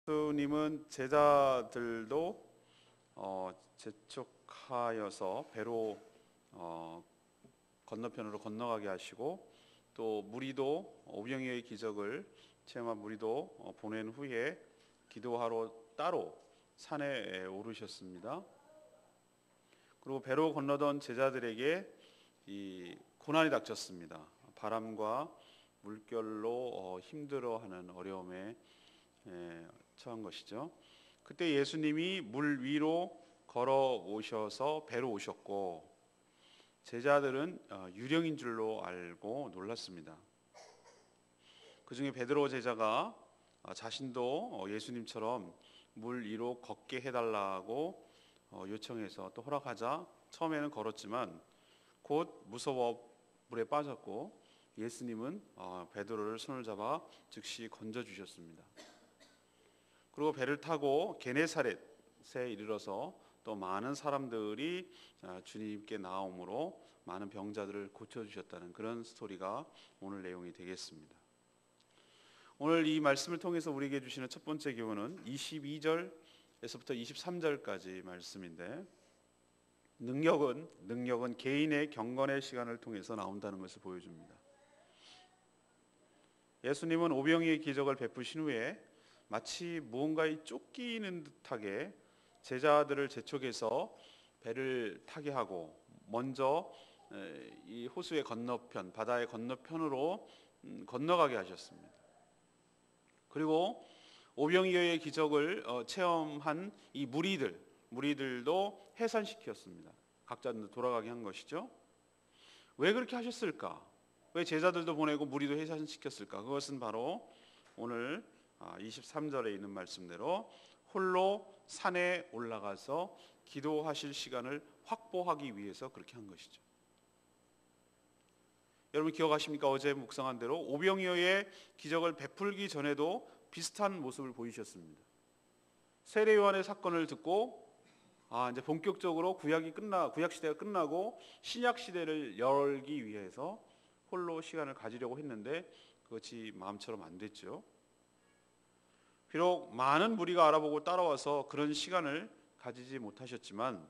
예수님은 제자들도 재촉하여서 배로 건너편으로 건너가게 하시고, 또 무리도 오병이어의 기적을 체험한 무리도 보낸 후에 기도하러 따로 산에 오르셨습니다. 그리고 배로 건너던 제자들에게 이 고난이 닥쳤습니다. 바람과 물결로 힘들어하는 어려움에 처한 것이죠. 그때 예수님이 물 위로 걸어 오셔서 배로 오셨고, 제자들은 유령인 줄로 알고 놀랐습니다. 그 중에 베드로 제자가 자신도 예수님처럼 물 위로 걷게 해달라고 요청해서 또 허락하자 처음에는 걸었지만 곧 무서워 물에 빠졌고, 예수님은 베드로를 손을 잡아 즉시 건져 주셨습니다. 그리고 배를 타고 게네사렛에 이르러서 또 많은 사람들이 주님께 나옴으로 많은 병자들을 고쳐주셨다는 그런 스토리가 오늘 내용이 되겠습니다. 오늘 이 말씀을 통해서 우리에게 주시는 첫 번째 교훈은 22절에서부터 23절까지 말씀인데, 능력은 개인의 경건의 시간을 통해서 나온다는 것을 보여줍니다. 예수님은 오병이의 기적을 베푸신 후에 마치 무언가에 쫓기는 듯하게 제자들을 재촉해서 배를 타게 하고, 먼저 이 호수의 건너편, 바다의 건너편으로 건너가게 하셨습니다. 그리고 오병이어의 기적을 체험한 이 무리들도 해산시켰습니다. 각자 돌아가게 한 것이죠. 왜 그렇게 하셨을까? 왜 제자들도 보내고 무리도 해산시켰을까? 그것은 바로 오늘 23절에 있는 말씀대로 홀로 산에 올라가서 기도하실 시간을 확보하기 위해서 그렇게 한 것이죠. 여러분 기억하십니까? 어제 묵상한 대로 오병이어의 기적을 베풀기 전에도 비슷한 모습을 보이셨습니다. 세례 요한의 사건을 듣고 이제 본격적으로 구약 시대가 끝나고 신약 시대를 열기 위해서 홀로 시간을 가지려고 했는데 그것이 마음처럼 안 됐죠. 비록 많은 무리가 알아보고 따라와서 그런 시간을 가지지 못하셨지만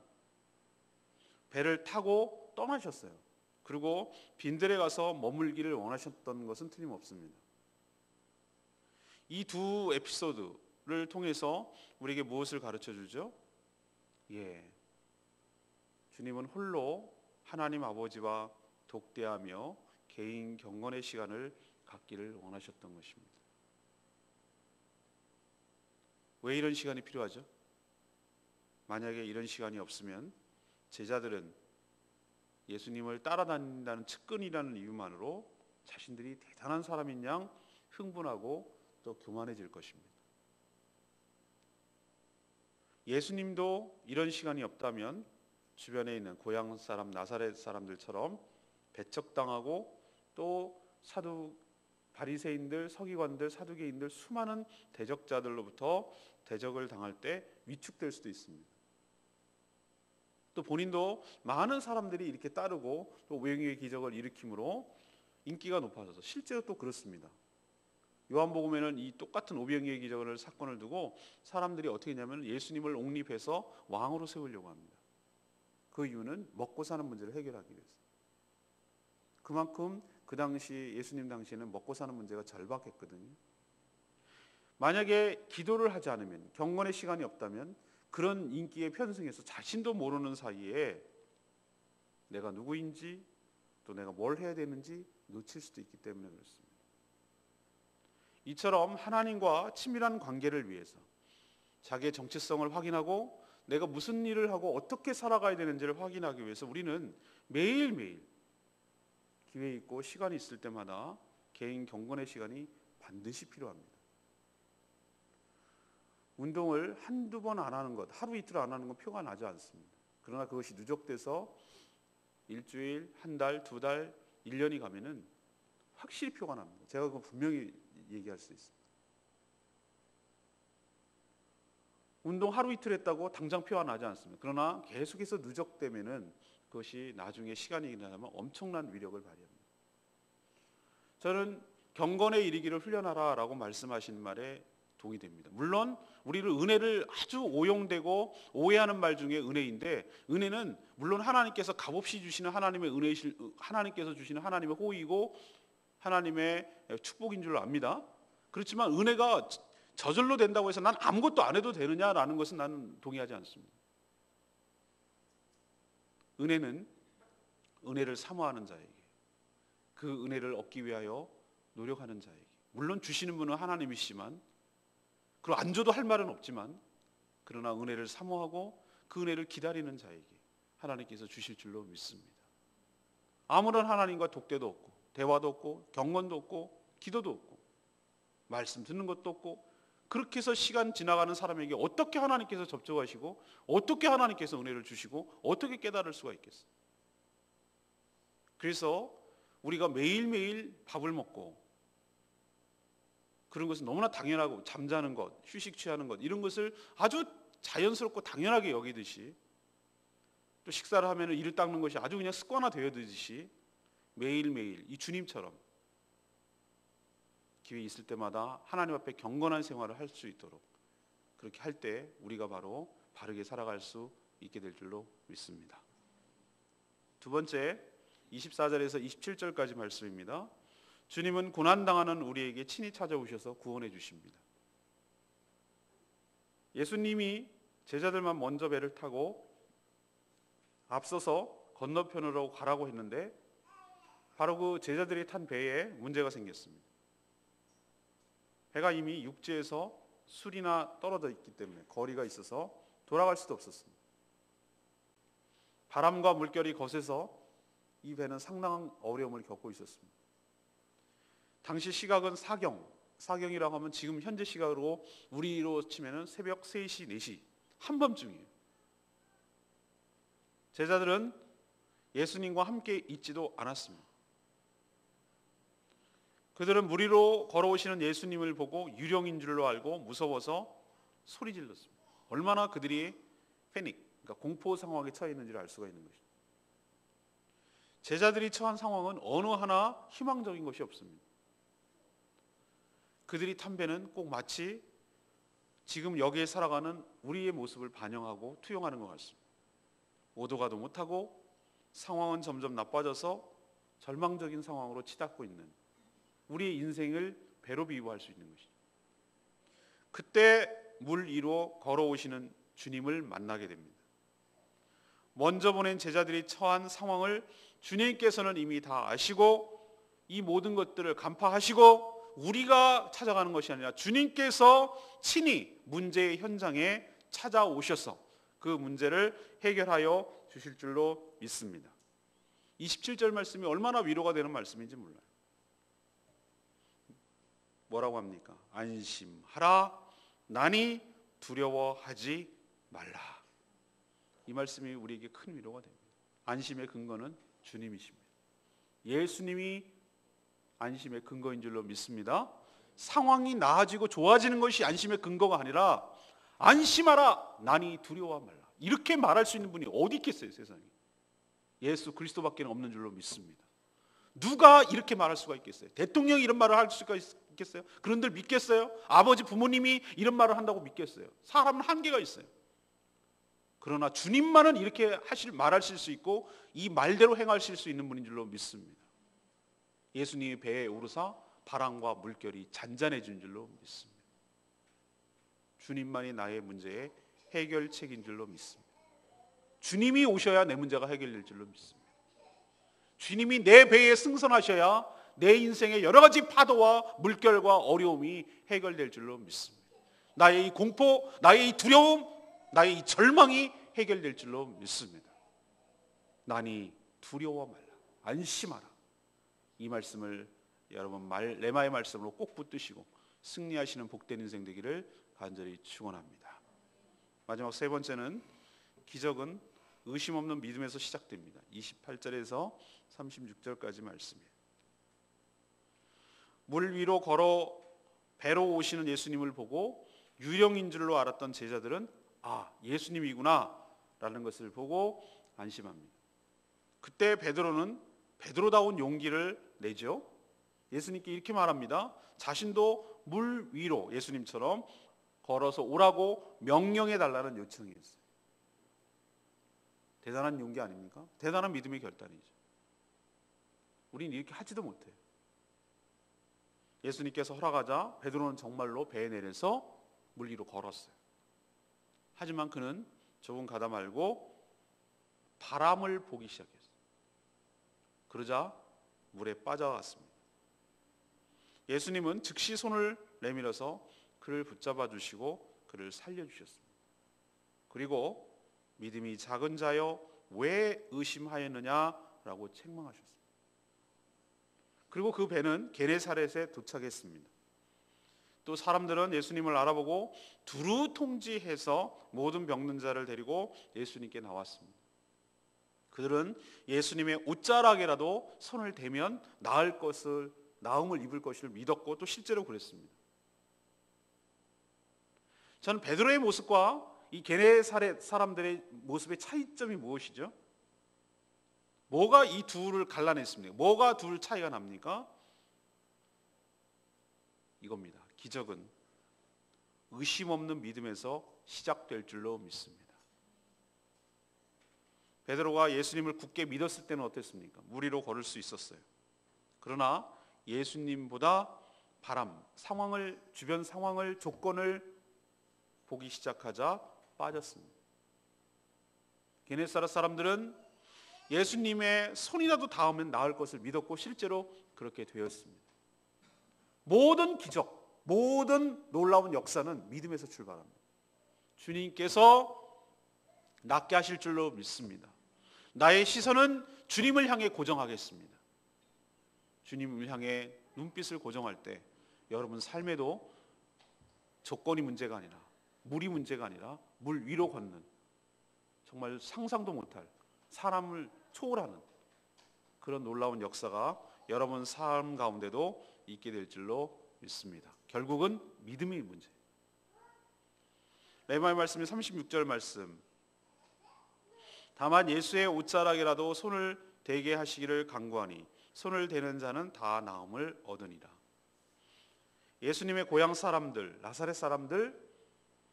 배를 타고 떠나셨어요. 그리고 빈들에 가서 머물기를 원하셨던 것은 틀림없습니다. 이 두 에피소드를 통해서 우리에게 무엇을 가르쳐 주죠? 주님은 홀로 하나님 아버지와 독대하며 개인 경건의 시간을 갖기를 원하셨던 것입니다. 왜 이런 시간이 필요하죠? 만약에 이런 시간이 없으면 제자들은 예수님을 따라다닌다는 측근이라는 이유만으로 자신들이 대단한 사람인 양 흥분하고 또 교만해질 것입니다. 예수님도 이런 시간이 없다면 주변에 있는 고향 사람 나사렛 사람들처럼 배척당하고 또 바리새인들, 서기관들, 사두개인들 수많은 대적자들로부터 대적을 당할 때 위축될 수도 있습니다. 또 본인도 많은 사람들이 이렇게 따르고 또 오병이어의 기적을 일으킴으로 인기가 높아져서 실제로 또 그렇습니다. 요한복음에는 이 똑같은 오병이어의 기적을 사건을 두고 사람들이 어떻게 했냐면 예수님을 옹립해서 왕으로 세우려고 합니다. 그 이유는 먹고 사는 문제를 해결하기 위해서. 그만큼 그 당시 예수님 당시에는 먹고 사는 문제가 절박했거든요. 만약에 기도를 하지 않으면, 경건의 시간이 없다면 그런 인기에 편승해서 자신도 모르는 사이에 내가 누구인지 또 내가 뭘 해야 되는지 놓칠 수도 있기 때문에 그렇습니다. 이처럼 하나님과 친밀한 관계를 위해서 자기의 정체성을 확인하고 내가 무슨 일을 하고 어떻게 살아가야 되는지를 확인하기 위해서 우리는 매일매일 기회 있고 시간이 있을 때마다 개인 경건의 시간이 반드시 필요합니다. 운동을 한두 번 안 하는 것, 하루 이틀 안 하는 건 표가 나지 않습니다. 그러나 그것이 누적돼서 일주일, 한 달, 두 달, 1년이 가면은 확실히 표가 납니다. 제가 그거 분명히 얘기할 수 있습니다. 운동 하루 이틀 했다고 당장 표가 나지 않습니다. 그러나 계속해서 누적되면은 그것이 나중에 시간이 지나면 엄청난 위력을 발휘합니다. 저는 경건에 이르기를 훈련하라라고 말씀하신 말에 동의됩니다. 물론 우리를 은혜를 아주 오용되고 오해하는 말 중에 은혜인데, 은혜는 물론 하나님께서 값없이 주시는 하나님의 하나님께서 주시는 하나님의 호의고 하나님의 축복인 줄로 압니다. 그렇지만 은혜가 저절로 된다고 해서 난 아무것도 안 해도 되느냐라는 것은 나는 동의하지 않습니다. 은혜는 은혜를 사모하는 자에게, 그 은혜를 얻기 위하여 노력하는 자에게, 물론 주시는 분은 하나님이시지만, 그리고 안 줘도 할 말은 없지만, 그러나 은혜를 사모하고 그 은혜를 기다리는 자에게 하나님께서 주실 줄로 믿습니다. 아무런 하나님과 독대도 없고 대화도 없고 경건도 없고 기도도 없고 말씀 듣는 것도 없고, 그렇게 해서 시간 지나가는 사람에게 어떻게 하나님께서 접촉하시고 어떻게 하나님께서 은혜를 주시고 어떻게 깨달을 수가 있겠어요? 그래서 우리가 매일매일 밥을 먹고 그런 것은 너무나 당연하고, 잠자는 것, 휴식 취하는 것, 이런 것을 아주 자연스럽고 당연하게 여기듯이, 또 식사를 하면 이를 닦는 것이 아주 그냥 습관화되어듯이 매일매일 이 주님처럼 기회 있을 때마다 하나님 앞에 경건한 생활을 할 수 있도록, 그렇게 할 때 우리가 바로 바르게 살아갈 수 있게 될 줄로 믿습니다. 두 번째, 24절에서 27절까지 말씀입니다. 주님은 고난당하는 우리에게 친히 찾아오셔서 구원해 주십니다. 예수님이 제자들만 먼저 배를 타고 앞서서 건너편으로 가라고 했는데, 바로 그 제자들이 탄 배에 문제가 생겼습니다. 배가 이미 육지에서 술이나 떨어져 있기 때문에 거리가 있어서 돌아갈 수도 없었습니다. 바람과 물결이 거세서 이 배는 상당한 어려움을 겪고 있었습니다. 당시 시각은 사경이라고 하면 지금 현재 시각으로 우리로 치면 새벽 3시, 4시 한밤중이에요. 제자들은 예수님과 함께 있지도 않았습니다. 그들은 물 위로 걸어오시는 예수님을 보고 유령인 줄로 알고 무서워서 소리 질렀습니다. 얼마나 그들이 그러니까 공포 상황에 처해 있는지를 알 수가 있는 것이죠. 제자들이 처한 상황은 어느 하나 희망적인 것이 없습니다. 그들이 탄 배는 꼭 마치 지금 여기에 살아가는 우리의 모습을 반영하고 투영하는 것 같습니다. 오도 가도 못하고 상황은 점점 나빠져서 절망적인 상황으로 치닫고 있는 우리의 인생을 배로 비유할 수 있는 것이죠. 그때 물 위로 걸어오시는 주님을 만나게 됩니다. 먼저 보낸 제자들이 처한 상황을 주님께서는 이미 다 아시고 이 모든 것들을 간파하시고, 우리가 찾아가는 것이 아니라 주님께서 친히 문제의 현장에 찾아오셔서 그 문제를 해결하여 주실 줄로 믿습니다. 27절 말씀이 얼마나 위로가 되는 말씀인지 몰라요. 뭐라고 합니까? 안심하라, 나니 두려워하지 말라. 이 말씀이 우리에게 큰 위로가 됩니다. 안심의 근거는 주님이십니다. 예수님이 안심의 근거인 줄로 믿습니다. 상황이 나아지고 좋아지는 것이 안심의 근거가 아니라, 안심하라, 나니 두려워 말라, 이렇게 말할 수 있는 분이 어디 있겠어요, 세상에. 예수 그리스도밖에 없는 줄로 믿습니다. 누가 이렇게 말할 수가 있겠어요? 대통령이 이런 말을 할 수가 있겠어요? 그런들 믿겠어요? 아버지 부모님이 이런 말을 한다고 믿겠어요? 사람은 한계가 있어요. 그러나 주님만은 이렇게 말하실 수 있고 이 말대로 행하실 수 있는 분인 줄로 믿습니다. 예수님이 배에 오르사 바람과 물결이 잔잔해진 줄로 믿습니다. 주님만이 나의 문제의 해결책인 줄로 믿습니다. 주님이 오셔야 내 문제가 해결될 줄로 믿습니다. 주님이 내 배에 승선하셔야 내 인생의 여러 가지 파도와 물결과 어려움이 해결될 줄로 믿습니다. 나의 이 공포, 나의 이 두려움, 나의 이 절망이 해결될 줄로 믿습니다. 나니 두려워 말라, 안심하라. 이 말씀을 여러분 레마의 말씀으로 꼭 붙드시고 승리하시는 복된 인생 되기를 간절히 축원합니다. 마지막 세 번째는, 기적은 의심 없는 믿음에서 시작됩니다. 28절에서 36절까지 말씀이에요. 물 위로 걸어 배로 오시는 예수님을 보고 유령인 줄로 알았던 제자들은 예수님이구나 라는 것을 보고 안심합니다. 그때 베드로는 베드로다운 용기를 내죠. 예수님께 이렇게 말합니다. 자신도 물 위로 예수님처럼 걸어서 오라고 명령해 달라는 요청이었어요. 대단한 용기 아닙니까? 대단한 믿음의 결단이죠. 우린 이렇게 하지도 못해요. 예수님께서 허락하자 베드로는 정말로 배에 내려서 물 위로 걸었어요. 하지만 그는 조금 가다 말고 바람을 보기 시작했어요. 그러자 물에 빠져갔습니다. 예수님은 즉시 손을 내밀어서 그를 붙잡아 주시고 그를 살려주셨습니다. 그리고 믿음이 작은 자여 왜 의심하였느냐라고 책망하셨습니다. 그리고 그 배는 게네사렛에 도착했습니다. 또 사람들은 예수님을 알아보고 두루 통지해서 모든 병든 자를 데리고 예수님께 나왔습니다. 그들은 예수님의 옷자락에라도 손을 대면 나음을 입을 것을 믿었고 또 실제로 그랬습니다. 저는 베드로의 모습과 이 게네사렛 사람들의 모습의 차이점이 무엇이죠? 뭐가 이 둘을 갈라냈습니까? 뭐가 둘 차이가 납니까? 이겁니다. 기적은 의심 없는 믿음에서 시작될 줄로 믿습니다. 베드로가 예수님을 굳게 믿었을 때는 어땠습니까? 물 위로 걸을 수 있었어요. 그러나 예수님보다 주변 상황을, 조건을 보기 시작하자 빠졌습니다. 게네사렛 사람들은 예수님의 손이라도 닿으면 나을 것을 믿었고 실제로 그렇게 되었습니다. 모든 기적, 모든 놀라운 역사는 믿음에서 출발합니다. 주님께서 낫게 하실 줄로 믿습니다. 나의 시선은 주님을 향해 고정하겠습니다. 주님을 향해 눈빛을 고정할 때 여러분 삶에도 조건이 문제가 아니라 물이 문제가 아니라 물 위로 걷는 정말 상상도 못할 사람을 초월하는 그런 놀라운 역사가 여러분 삶 가운데도 있게 될 줄로 믿습니다. 결국은 믿음의 문제. 레마의 말씀이 36절 말씀. 다만 예수의 옷자락이라도 손을 대게 하시기를 간구하니 손을 대는 자는 다 나음을 얻으니라. 예수님의 고향 사람들, 나사렛 사람들,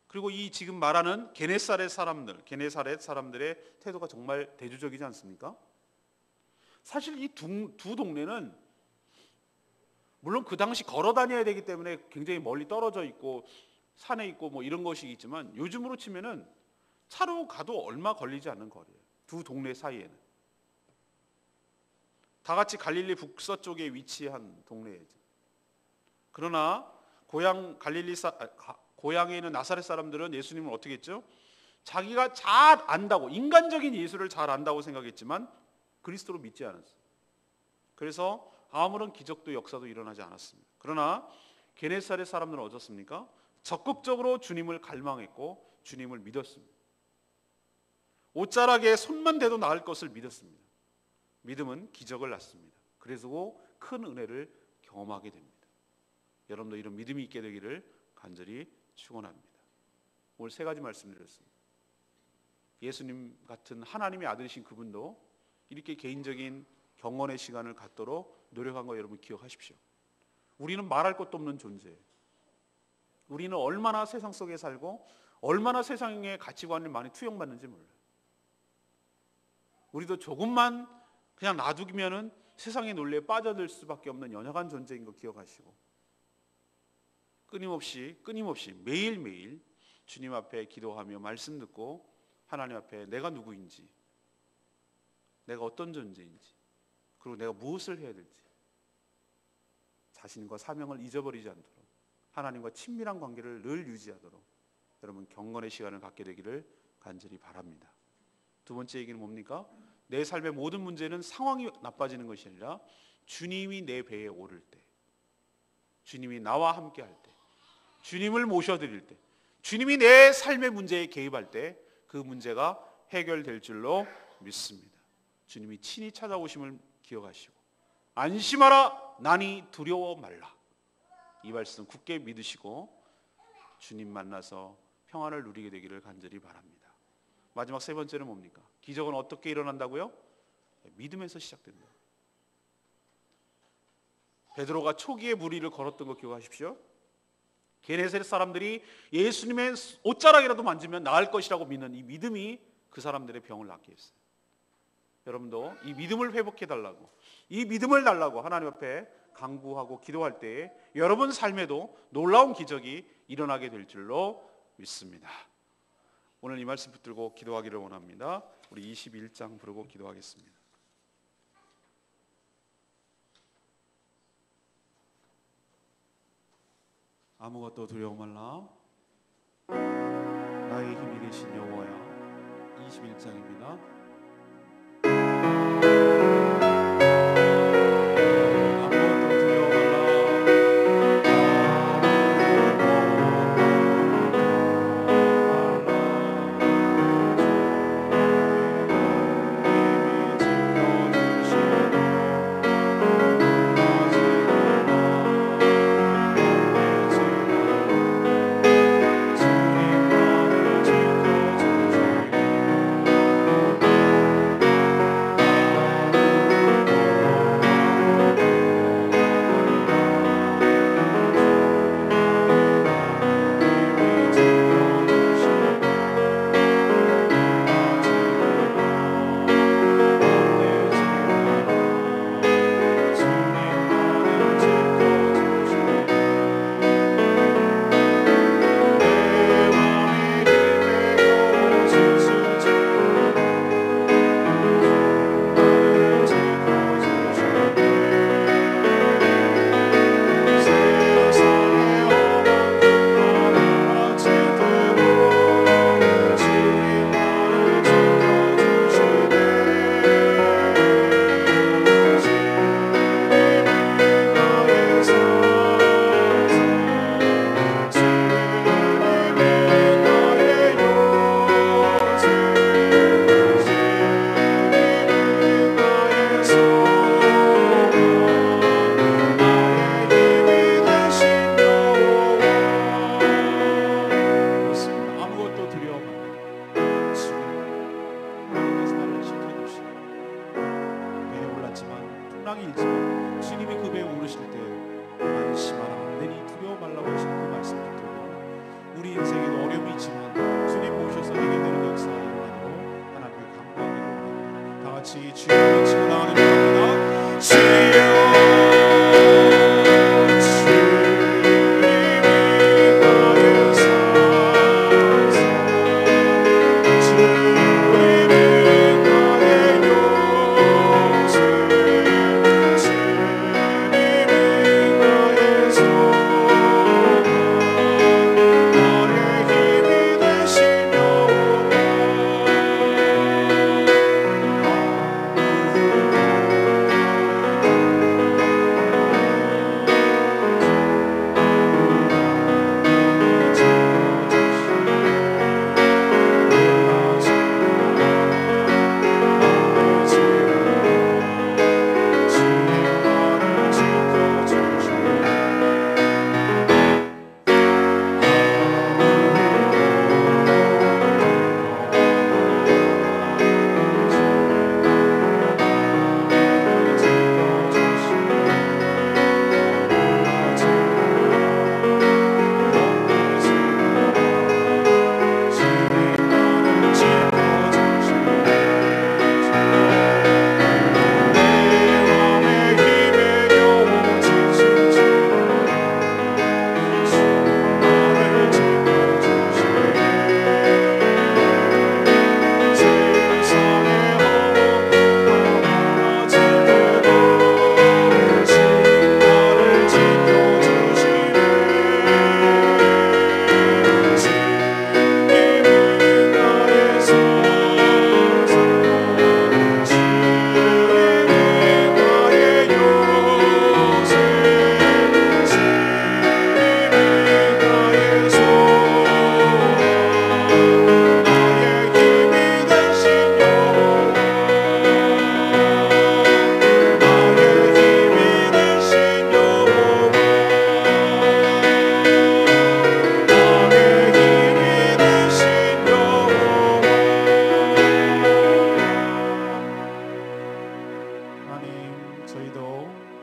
그리고 이 지금 말하는 게네사렛 사람들의 태도가 정말 대조적이지 않습니까? 사실 이 두 동네는 물론 그 당시 걸어 다녀야 되기 때문에 굉장히 멀리 떨어져 있고 산에 있고 뭐 이런 것이 있지만 요즘으로 치면은 차로 가도 얼마 걸리지 않는 거리예요. 두 동네 사이에는. 다 같이 갈릴리 북서쪽에 위치한 동네예요. 그러나 고향에 있는 나사렛 사람들은 예수님을 어떻게 했죠? 자기가 잘 안다고, 인간적인 예수를 잘 안다고 생각했지만 그리스도로 믿지 않았어요. 그래서 아무런 기적도 역사도 일어나지 않았습니다. 그러나 게네사렛 사람들은 어떻습니까? 적극적으로 주님을 갈망했고 주님을 믿었습니다. 옷자락에 손만 대도 나을 것을 믿었습니다. 믿음은 기적을 낳습니다. 그래서 큰 은혜를 경험하게 됩니다. 여러분도 이런 믿음이 있게 되기를 간절히 축원합니다. 오늘 세 가지 말씀드렸습니다. 예수님 같은 하나님의 아들이신 그분도 이렇게 개인적인 경건의 시간을 갖도록 노력한 거 여러분 기억하십시오. 우리는 말할 것도 없는 존재예요. 우리는 얼마나 세상 속에 살고 얼마나 세상의 가치관을 많이 투영받는지 몰라요. 우리도 조금만 그냥 놔두기면은 세상의 논리에 빠져들 수밖에 없는 연약한 존재인 거 기억하시고 끊임없이 매일매일 주님 앞에 기도하며 말씀 듣고 하나님 앞에 내가 누구인지, 내가 어떤 존재인지, 그리고 내가 무엇을 해야 될지 자신과 사명을 잊어버리지 않도록 하나님과 친밀한 관계를 늘 유지하도록 여러분 경건의 시간을 갖게 되기를 간절히 바랍니다. 두 번째 얘기는 뭡니까? 내 삶의 모든 문제는 상황이 나빠지는 것이 아니라 주님이 내 배에 오를 때, 주님이 나와 함께 할 때, 주님을 모셔드릴 때, 주님이 내 삶의 문제에 개입할 때 그 문제가 해결될 줄로 믿습니다. 주님이 친히 찾아오심을 기억하시고 안심하라 나니 두려워 말라, 이 말씀 굳게 믿으시고 주님 만나서 평안을 누리게 되기를 간절히 바랍니다. 마지막 세 번째는 뭡니까? 기적은 어떻게 일어난다고요? 믿음에서 시작된다. 베드로가 초기에 물 위를 걸었던 거 기억하십시오. 게네사렛 사람들이 예수님의 옷자락이라도 만지면 나을 것이라고 믿는 이 믿음이 그 사람들의 병을 낫게 했어요. 여러분도 이 믿음을 회복해 달라고, 이 믿음을 달라고 하나님 앞에 간구하고 기도할 때 여러분 삶에도 놀라운 기적이 일어나게 될 줄로 믿습니다. 오늘 이 말씀 붙들고 기도하기를 원합니다. 우리 21장 부르고 기도하겠습니다. 아무것도 두려워 말라, 나의 힘이 되신 여호와야. 21장입니다.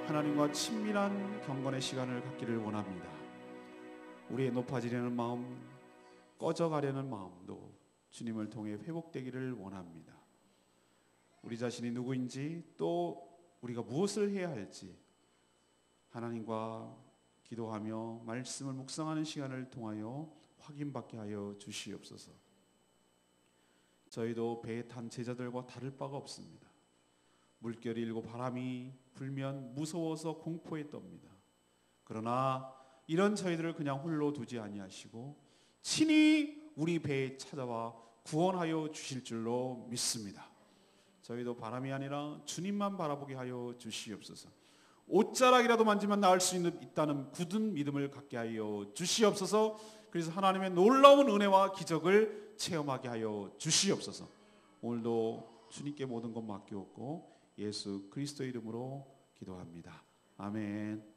하나님과 친밀한 경건의 시간을 갖기를 원합니다. 우리의 높아지려는 마음, 꺼져가려는 마음도 주님을 통해 회복되기를 원합니다. 우리 자신이 누구인지 또 우리가 무엇을 해야 할지 하나님과 기도하며 말씀을 묵상하는 시간을 통하여 확인받게 하여 주시옵소서. 저희도 배에 탄 제자들과 다를 바가 없습니다. 물결이 일고 바람이 불면 무서워서 공포에 떱니다. 그러나 이런 저희들을 그냥 홀로 두지 아니하시고 친히 우리 배에 찾아와 구원하여 주실 줄로 믿습니다. 저희도 바람이 아니라 주님만 바라보게 하여 주시옵소서. 옷자락이라도 만지면 나을 수 있다는 굳은 믿음을 갖게 하여 주시옵소서. 그래서 하나님의 놀라운 은혜와 기적을 체험하게 하여 주시옵소서. 오늘도 주님께 모든 것 맡겨놓고 예수 그리스도의 이름으로 기도합니다. 아멘.